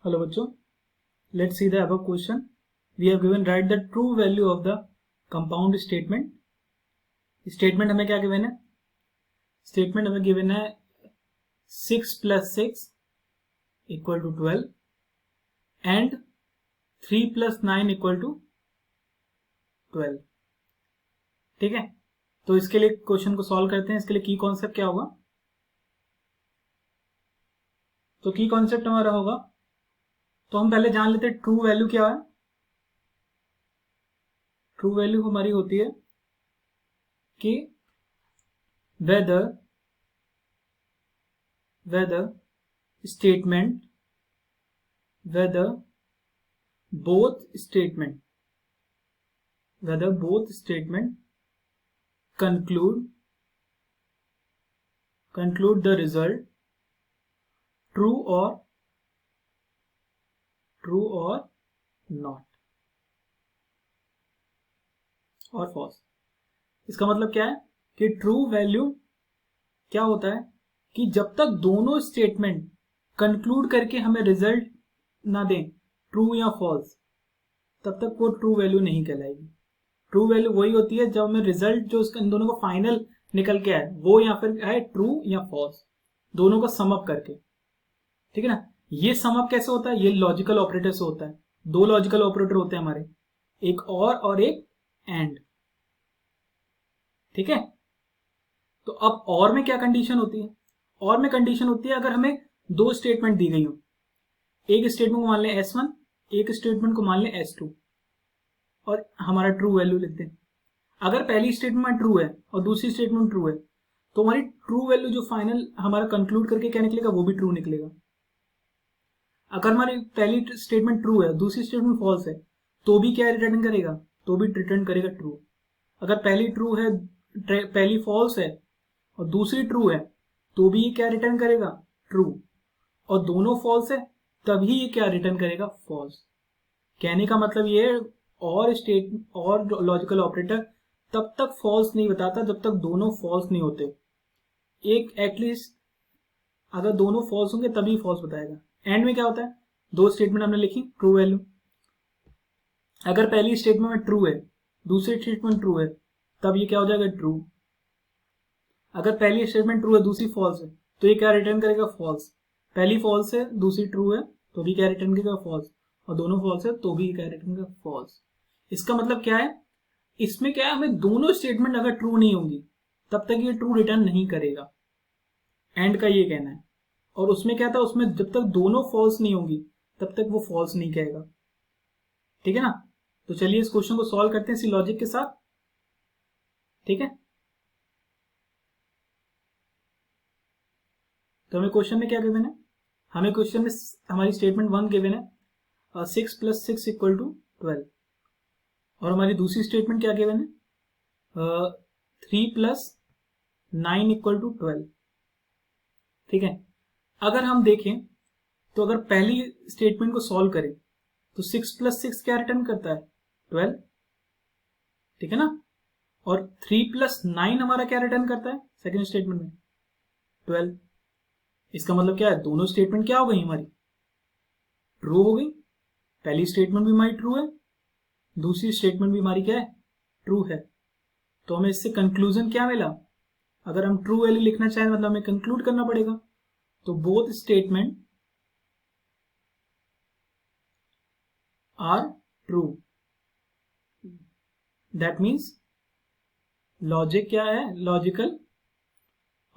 Hello बच्चों, let's see the above question. We have given right the true value of the compound statement. Statement हमें क्या given है? Statement हमें given है 6 + 6 = 12 and 3 + 9 = 12. ठीक है, तो इसके लिए क्वेश्चन को सॉल्व करते हैं. इसके लिए की कॉन्सेप्ट क्या होगा? तो की कॉन्सेप्ट हमारा होगा, तो हम पहले जान लेते हैं ट्रू वैल्यू क्या है. ट्रू वैल्यू हमारी होती है कि whether statement whether both statement conclude the result true or not और false. इसका मतलब क्या है कि ट्रू वैल्यू क्या होता है कि जब तक दोनों स्टेटमेंट कंक्लूड करके हमें रिजल्ट ना दें ट्रू या फॉल्स, तब तक वो ट्रू वैल्यू नहीं कहलाएगी. ट्रू वैल्यू वही होती है जब हमें रिजल्ट जो इन दोनों का फाइनल निकल के आए वो या फिर है ट्रू या फॉल्स, दोनों को सम अप करके. ठीक है ना. ये सम अप कैसे होता है? ये लॉजिकल ऑपरेटर से होता है. दो लॉजिकल ऑपरेटर होते हैं हमारे, एक और एक एंड. ठीक है. तो अब और में क्या कंडीशन होती है? और में कंडीशन होती है अगर हमें दो स्टेटमेंट दी गई हो. एक स्टेटमेंट को मान लें S1, एक स्टेटमेंट को मान लें S2 और हमारा ट्रू वैल्यू लिखते हैं. अगर पहली स्टेटमेंट ट्रू है और दूसरी स्टेटमेंट ट्रू है तो हमारी ट्रू वैल्यू जो फाइनल हमारा कंक्लूड करके क्या निकलेगा वो भी ट्रू निकलेगा. अगर हमारी पहली स्टेटमेंट ट्रू है दूसरी स्टेटमेंट फॉल्स है तो भी क्या रिटर्न करेगा? तो भी रिटर्न करेगा ट्रू. अगर पहली फॉल्स है और दूसरी ट्रू है तो भी ये क्या रिटर्न करेगा? ट्रू. और दोनों फॉल्स है तभी ये क्या रिटर्न करेगा? फॉल्स. कहने का मतलब ये है और लॉजिकल ऑपरेटर तब तक फॉल्स नहीं बताता जब तक दोनों फॉल्स नहीं होते. एक एटलीस्ट अगर दोनों फॉल्स होंगे तभी फॉल्स बताएगा. एंड में क्या होता है? दो स्टेटमेंट हमने लिखी ट्रू वैल्यू. अगर पहली स्टेटमेंट में ट्रू है दूसरी स्टेटमेंट ट्रू है तब ये क्या हो जाएगा? ट्रू. अगर पहली स्टेटमेंट ट्रू है दूसरी फॉल्स है तो ये क्या रिटर्न करेगा? फॉल्स. पहली फॉल्स है दूसरी ट्रू है तो भी क्या रिटर्न करेगा? फॉल्स. और दोनों फॉल्स है तो भी क्या रिटर्न करेगा? फॉल्स. इसका मतलब क्या है? इसमें क्या है, हमें दोनों स्टेटमेंट अगर ट्रू नहीं होंगी तब तक ये ट्रू रिटर्न नहीं करेगा. एंड का ये कहना है. और उसमें क्या था, उसमें जब तक दोनों फॉल्स नहीं होंगी तब तक वो फॉल्स नहीं कहेगा. ठीक है ना. तो चलिए इस क्वेश्चन को सॉल्व करते हैं इसी लॉजिक के साथ. ठीक है. तो हमें क्वेश्चन में क्या गिवन है? हमें क्वेश्चन में हमारी स्टेटमेंट 1 गिवन है 6 + 6 = 12 और हमारी दूसरी स्टेटमेंट क्या गिवन है? 3 + 9 = 12. ठीक है. अगर हम देखें तो अगर पहली स्टेटमेंट को सॉल्व करें तो 6 + 6 क्या रिटर्न करता है? 12. ठीक है ना. और 3 + 9 हमारा क्या रिटर्न करता है सेकेंड स्टेटमेंट में? 12. इसका मतलब क्या है? दोनों स्टेटमेंट क्या हो गई हमारी? ट्रू हो गई. पहली स्टेटमेंट भी हमारी ट्रू है दूसरी स्टेटमेंट भी हमारी क्या है? ट्रू है. तो हमें इससे कंक्लूजन क्या मिला? अगर हम ट्रू वैल्यू लिखना चाहें मतलब हमें कंक्लूड करना पड़ेगा. तो both statement are true. That means logic क्या है? लॉजिकल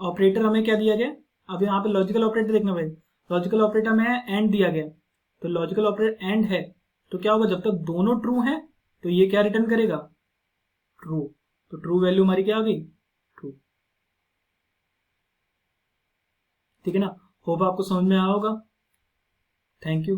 ऑपरेटर हमें क्या दिया गया? अब यहाँ पे लॉजिकल ऑपरेटर देखना पड़ेगा. लॉजिकल ऑपरेटर में एंड दिया गया तो लॉजिकल ऑपरेटर एंड है तो क्या होगा? जब तक दोनों ट्रू हैं तो ये क्या रिटर्न करेगा? ट्रू. तो ट्रू वैल्यू हमारी क्या आ गई? ट्रू. ठीक है ना. होप आपको समझ में आया होगा. Thank you.